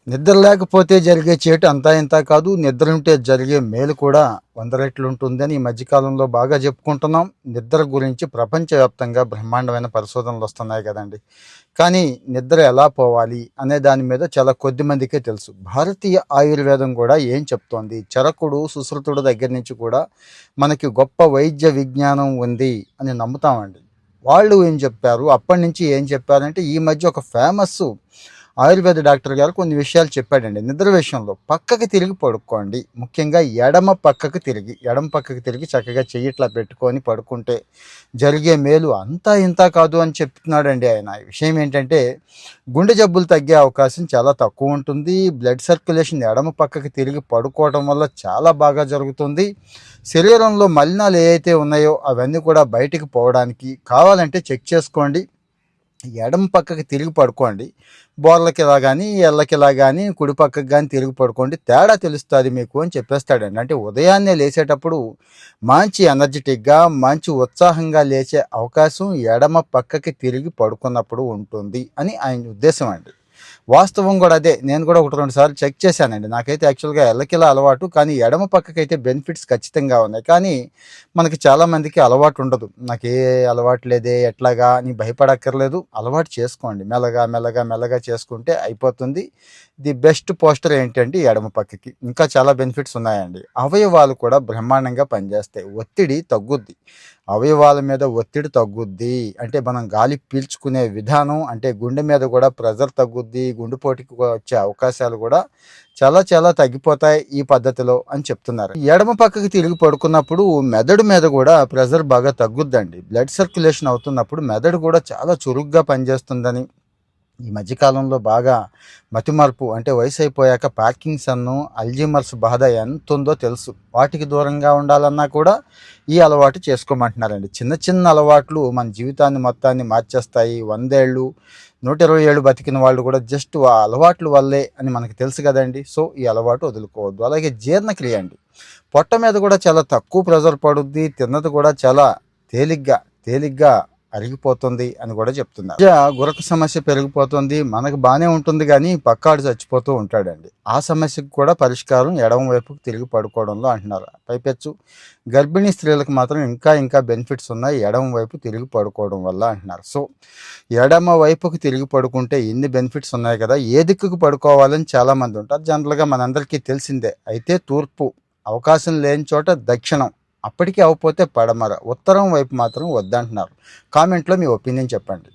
నిద్ర లేకపోతే జరిగే చేటు అంతా ఇంతా కాదు, నిద్ర ఉంటే జరిగే మేలు కూడా 100 రెట్లు ఉంటుందని ఈ మధ్యకాలంలో బాగా చెప్పుకుంటున్నాం. నిద్ర గురించి ప్రపంచవ్యాప్తంగా బ్రహ్మాండమైన పరిశోధనలు వస్తున్నాయి కదండి. కానీ నిద్ర ఎలా పోవాలి అనే దాని మీద చాలా కొద్ది మందికే తెలుసు. భారతీయ ఆయుర్వేదం కూడా ఏం చెప్తోంది, చరకుడు సుశ్రుతుడు దగ్గర నుంచి కూడా మనకి గొప్ప వైద్య విజ్ఞానం ఉంది అని నమ్ముతామండి. వాళ్ళు ఏం చెప్పారు, అప్పటి నుంచి ఏం చెప్పారంటే ఈ మధ్య ఒక ఫేమస్ ఆయుర్వేద డాక్టర్ గారు కొన్ని విషయాలు చెప్పాడండి. నిద్ర విషయంలో పక్కకి తిరిగి పడుకోండి, ముఖ్యంగా ఎడమ పక్కకి తిరిగి చక్కగా చెయ్యిట్లా పెట్టుకొని పడుకుంటే జరిగే మేలు అంతా ఇంత కాదు అని చెప్తున్నాడండి ఆయన. ఈ విషయం ఏంటంటే గుండె జబ్బులు తగ్గే అవకాశం చాలా తక్కువ ఉంటుంది. బ్లడ్ సర్క్యులేషన్ ఎడమ పక్కకి తిరిగి పడుకోవడం వల్ల చాలా బాగా జరుగుతుంది. శరీరంలో మలినాలు ఏవైతే ఉన్నాయో అవన్నీ కూడా బయటికి పోవడానికి కావాలంటే చెక్ చేసుకోండి. ఎడమ పక్కకి తిరిగి పడుకోండి, బోర్లకిలా కానీ ఎళ్ళకిలా కానీ కుడి పక్కకి కానీ తిరిగి పడుకోండి, తేడా తెలుస్తుంది మీకు అని చెప్పేస్తాడండి. అంటే ఉదయాన్నే లేచేటప్పుడు మంచి ఎనర్జెటిక్గా మంచి ఉత్సాహంగా లేచే అవకాశం ఎడమ పక్కకి తిరిగి పడుకున్నప్పుడు ఉంటుంది అని ఆయన ఉద్దేశం అండి. వాస్తవం కూడా అదే. నేను కూడా 1-2 సార్లు చెక్ చేశానండి. నాకైతే యాక్చువల్గా ఎల్లకిలా అలవాటు, కానీ ఎడమ పక్కకైతే బెనిఫిట్స్ ఖచ్చితంగా ఉన్నాయి. కానీ మనకి చాలామందికి అలవాటు ఉండదు. నాకు ఏ అలవాటు లేదే ఎట్లాగా అని భయపడక్కర్లేదు, అలవాటు చేసుకోండి. మెల్లగా మెల్లగా మెల్లగా చేసుకుంటే అయిపోతుంది. ది బెస్ట్ పోస్టర్ ఏంటంటే ఎడమ పక్కకి. ఇంకా చాలా బెనిఫిట్స్ ఉన్నాయండి. అవయవాలు కూడా బ్రహ్మాండంగా పనిచేస్తాయి, ఒత్తిడి తగ్గుద్ది. అవయవాల మీద ఒత్తిడి తగ్గుద్ది అంటే మనం గాలి పీల్చుకునే విధానం, అంటే గుండె మీద కూడా ప్రెజర్ తగ్గుద్ది, గుండెపోటుకి వచ్చే అవకాశాలు కూడా చాలా చాలా తగ్గిపోతాయి ఈ పద్ధతిలో అని చెప్తున్నారు. ఎడమ పక్కకి తిరిగి పడుకున్నప్పుడు మెదడు మీద కూడా ప్రెజర్ బాగా తగ్గుద్దండి. బ్లడ్ సర్క్యులేషన్ అవుతున్నప్పుడు మెదడు కూడా చాలా చురుగ్గా పనిచేస్తుందని, ఈ మధ్యకాలంలో బాగా మతిమరుపు అంటే వయసు అయిపోయాక పార్కిన్సన్ను, అల్జీమర్స్ బాధ ఎంత ఉందో తెలుసు. వాటికి దూరంగా ఉండాలన్నా కూడా ఈ అలవాటు చేసుకోమంటున్నారండి. చిన్న చిన్న అలవాట్లు మన జీవితాన్ని మొత్తాన్ని మార్చేస్తాయి. 100 ఏళ్ళు 120 ఏళ్ళు బతికిన వాళ్ళు కూడా జస్ట్ ఆ అలవాట్ల వల్లే అని మనకు తెలుసు కదండి. సో ఈ అలవాటు వదులుకోవద్దు. అలాగే జీర్ణక్రియ అండి, పొట్ట మీద కూడా చాలా తక్కువ ప్రెజర్ పడుద్ది, తిన్నది కూడా చాలా తేలిగ్గా అరిగిపోతుంది అని కూడా చెప్తున్నారు. గురక సమస్య పెరిగిపోతుంది, మనకు బాగానే ఉంటుంది కానీ పక్కాడు చచ్చిపోతూ ఉంటాడండి. ఆ సమస్యకు కూడా పరిష్కారం ఎడమ వైపుకు తిరిగి పడుకోవడంలో అంటున్నారు. పైపెచ్చు గర్భిణీ స్త్రీలకు మాత్రం ఇంకా బెనిఫిట్స్ ఉన్నాయి ఎడమ వైపు తిరిగి పడుకోవడం వల్ల అంటున్నారు. సో ఎడమ వైపుకు తిరిగి పడుకుంటే ఎన్ని బెనిఫిట్స్ ఉన్నాయి కదా. ఏ దిక్కుకు పడుకోవాలని చాలామంది ఉంటారు. జనరల్గా మనందరికీ తెలిసిందే. అయితే తూర్పు, అవకాశం లేని చోట దక్షిణం, అప్పటికీ అవ్వకపోతే పడమర, ఉత్తరం వైపు మాత్రం వద్దంటున్నారు. కామెంట్లో మీ ఒపీనియన్ చెప్పండి.